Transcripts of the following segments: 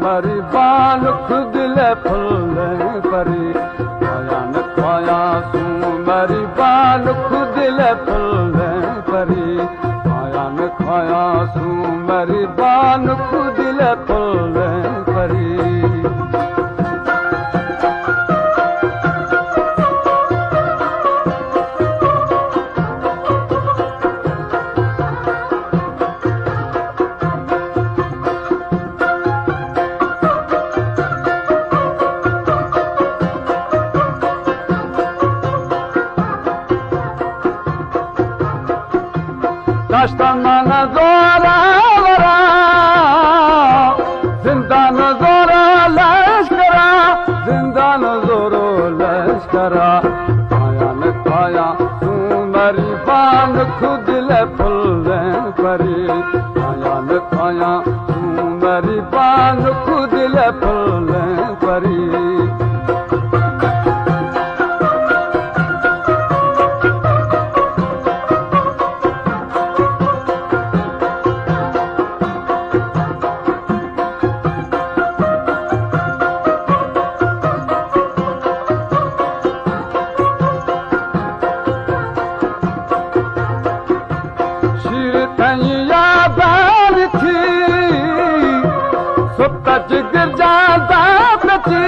मरी बाल खुद ले फुल परी आयान खाया सू मरी बाल खुद ले फुल परी आयान खाया सू मरी बाल खुद ले फुल परी Taştan zora vara, zindan zora leşkara, zindan zora leşkara. Ayan kaya tu meri ban khud le phul pari. Ayan kaya tu meri ban khud le phul pari. जिगर जानता कची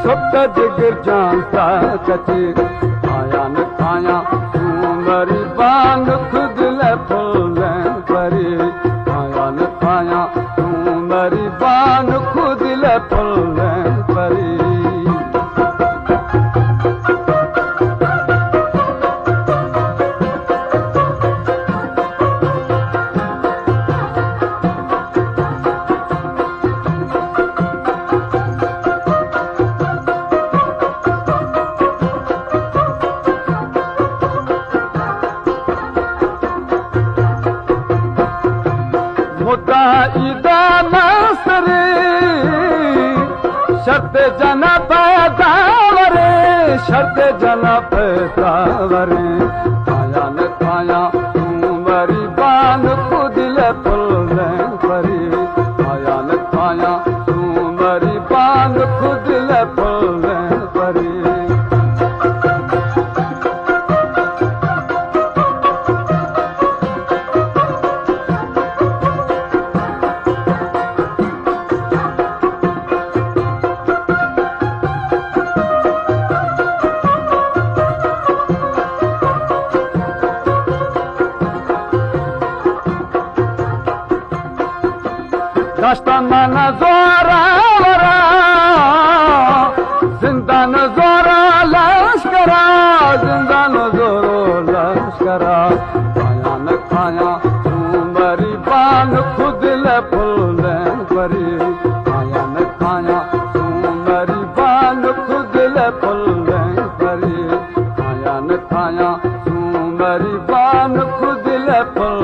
सुत जिगर जानता कची आया न खाया तू मरी बान खुद ले फुल परी आया न खाया तू मरी बान खुद ले फुल परी ईदा नसरे शर्त जना पैदा वरे शर्त जना पैदा वरे आया न खाया तू मरी बान खुद ले फुल परी आया न खाया तू मरी बान खुद ले फुल परी दास्तान जोरा वरा जिंदान जोरा लश्करा जिंदान जोरो लश्करा आया न खाया तू मरी बान खुद ले फुल परी आया न खाया तू मरी बान खुद ले फुल परी आया न खाया तू मरी बान खुद ले फुल